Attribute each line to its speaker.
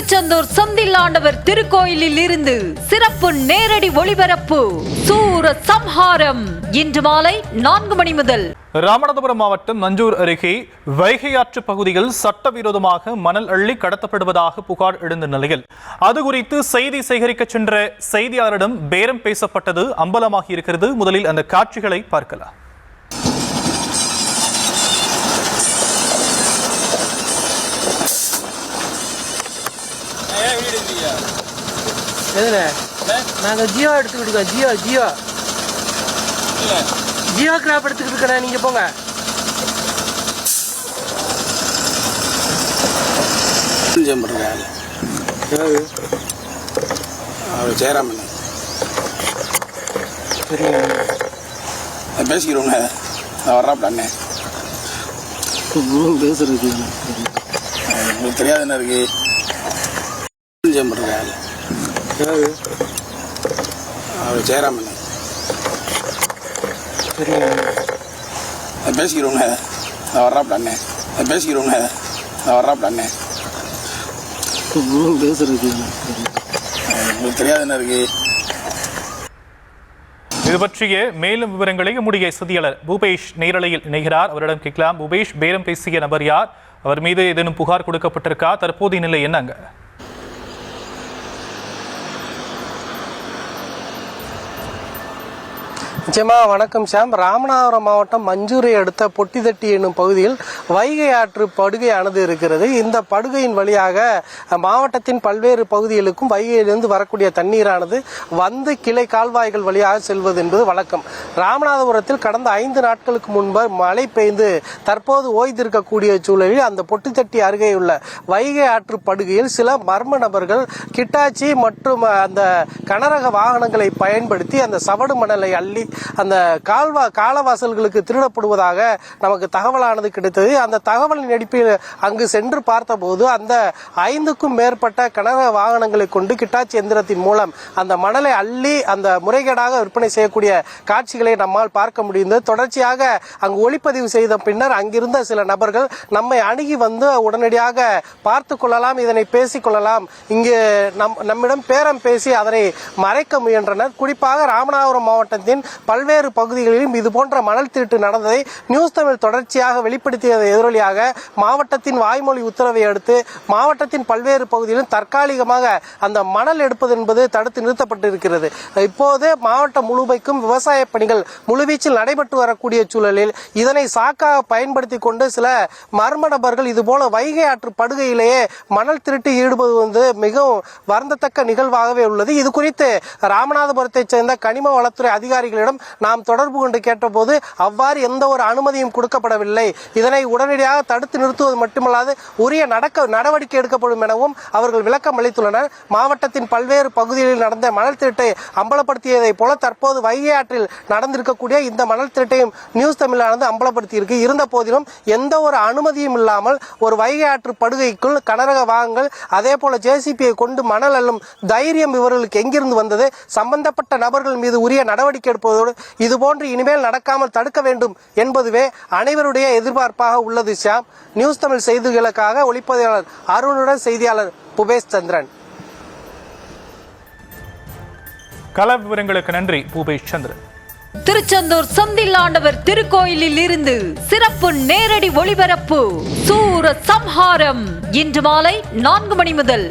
Speaker 1: திருச்செந்தூர் செந்தில் ஆண்டவர் திருக்கோயிலில் இருந்து சிறப்பு நேரடி ஒளிபரப்பு சூர சம்ஹாரம் இன்று மாலை 4 மணி முதல்.
Speaker 2: ராமநாதபுரம் மாவட்டம் நஞ்சூர் அருகே வைகை ஆற்று பகுதியில் சட்டவிரோதமாக மணல் அள்ளி கடத்தப்படுவதாக புகார் எழுந்த நிலையில் அது குறித்து செய்தி சேகரிக்க சென்ற செய்தியாளரிடம் பேரம் பேசப்பட்டது அம்பலமாகி இருக்கிறது. முதலில் அந்த காட்சிகளை பார்க்கலாம்.
Speaker 3: நாங்க ஜியோ எடுத்துக்கிட்டு ஜியோ கிராப் எடுத்துக்கிட்டு இருக்கேன். நீங்க போங்க.
Speaker 4: ஜெயராமன் பேசிக்கிறோங்க. வர்றாப்ல அண்ணன் பேசுறது உங்களுக்கு தெரியாது என்ன இருக்கு. ஜெயராமன் பேசிக்கிறோங்க. வர்றாப்ல அண்ணன் பேசிக்கிறோங்க. வர்றாப்ல அண்ணன் பேசுறது உங்களுக்கு தெரியாது என்ன இருக்கு.
Speaker 2: இது பற்றிய மேலும் விவரங்களை நம்முடைய செய்தியாளர் பூபேஷ் நேரலையில் இணைகிறார். அவரிடம் கேட்கலாம். பூபேஷ், பேரம் பேசிய நபர் யார்? அவர் மீது ஏதேனும் புகார் கொடுக்கப்பட்டிருக்கா? தற்போதைய நிலை என்னங்க?
Speaker 3: நிச்சயமா வணக்கம் ஷாம். ராமநாதபுரம் மாவட்டம் மஞ்சூரை அடுத்த பொட்டிதட்டி என்னும் பகுதியில் வைகை ஆற்று படுகையானது இருக்கிறது. இந்த படுகையின் வழியாக மாவட்டத்தின் பல்வேறு பகுதிகளுக்கும் வைகையிலிருந்து வரக்கூடிய தண்ணீரானது வந்து கிளை கால்வாய்கள் வழியாக செல்வது என்பது வழக்கம். ராமநாதபுரத்தில் கடந்த 5 நாட்களுக்கு முன்பு மழை பெய்து தற்போது ஓய்ந்திருக்கக்கூடிய சூழலில் அந்த பொட்டித்தட்டி அருகே உள்ள வைகை ஆற்று படுகையில் சில மர்ம நபர்கள் கிட்டாச்சி மற்றும் அந்த கனரக வாகனங்களை பயன்படுத்தி அந்த சவடு மணலை அள்ளி அந்த காலவாசல்களுக்கு திருடப்படுவதாக நமக்கு தகவலானது கிடைத்தது. அந்த தகவலின் அடிப்படையில் அங்கு சென்று பார்த்தபோது அந்த 5க்கும் மேற்பட்ட கனரக வாகனங்களை கொண்டு கிட்டாச்சி எந்திரத்தின் மூலம் அந்த மணலை அள்ளி அந்த முறைகேடாக விற்பனை செய்யக்கூடிய காட்சிகளை நம்மால் பார்க்க முடிந்தது. தொடர்ச்சியாக அங்கு ஒளிப்பதிவு செய்த பின்னர் அங்கிருந்த சில நபர்கள் நம்மை அணுகி வந்து உடனடியாக பார்த்து கொள்ளலாம், இதனை பேசிக் கொள்ளலாம், இங்கு நம்மிடம் பேரம் பேசி அதனை மறைக்க முயன்றனர். குறிப்பாக ராமநாதபுரம் மாவட்டத்தின் பல்வேறு பகுதிகளிலும் இதுபோன்ற மணல் திருட்டு நடந்ததை நியூஸ் தமிழ் தொடர்ச்சியாக வெளிப்படுத்தியதை எதிரொலியாக மாவட்டத்தின் வாய்மொழி உத்தரவை அடுத்து மாவட்டத்தின் பல்வேறு பகுதிகளிலும் தற்காலிகமாக அந்த மணல் எடுப்பது என்பது தடுத்து நிறுத்தப்பட்டிருக்கிறது. இப்போது மாவட்டம் முழுமைக்கும் விவசாய பணிகள் முழுவீச்சில் நடைபெற்று வரக்கூடிய சூழலில் இதனை சாக்காக பயன்படுத்தி கொண்டு சில மர்ம நபர்கள் இதுபோல வைகை ஆற்று படுகையிலேயே மணல் திருட்டு ஈடுபடுவது மிகவும் வருந்தத்தக்க நிகழ்வாகவே உள்ளது. இது குறித்து ராமநாதபுரத்தைச் சேர்ந்த கனிம வளத்துறை அதிகாரிகளிடம் நாம் தொடர்பு கொண்டு கேட்டபோது அவ்வாறு எந்த ஒரு அனுமதியும் கொடுக்கப்படவில்லை, இதனை உடனடியாக தடுத்து நிறுத்துவது மட்டுமல்லாது உரிய நடவடிக்கை எடுக்கப்படும் எனவும் அவர்கள் விளக்கம் அளித்துள்ளனர். மாவட்டத்தின் பல்வேறு பகுதிகளில் நடந்த மணல் திருட்டை அம்பலப்படுத்தியதை போல தற்போது வைகை ஆற்றில் நடந்திருக்கக்கூடிய இந்த மணல் திருட்டையும் நியூஸ் தமிழானது அம்பலப்படுத்தியிருக்கு. இருந்த போதிலும் எந்த ஒரு அனுமதியும் இல்லாமல் ஒரு வைகை ஆற்று படுகைக்குள் கனரக வாகனங்கள் அதே போல ஜேசிபியை கொண்டு மணல் அள்ளும் தைரியம் இவர்களுக்கு எங்கிருந்து வந்தது? சம்பந்தப்பட்ட நபர்கள் மீது உரிய நடவடிக்கை எடுப்பதோடு இதுபோன்று இனிமேல் நடக்காமல் தடுக்க வேண்டும் என்பதுவே அனைவருடைய எதிர்பார்ப்பாக உள்ளது. ஷாம், நியூஸ் தமிழ் செய்திகளுக்காக ஒளிப்பதிவாளர் அருணுடன் செய்தியாளர் புபேஷ் சந்திரன்.
Speaker 2: கள விவரங்களுக்கு நன்றி பூபேஷ் சந்திரன்.
Speaker 1: திருச்செந்தூர் செந்தில் ஆண்டவர் திருக்கோயிலில் இருந்து சிறப்பு நேரடி ஒளிபரப்பு சூர சம்ஹாரம் இன்று மாலை 4 மணி முதல்.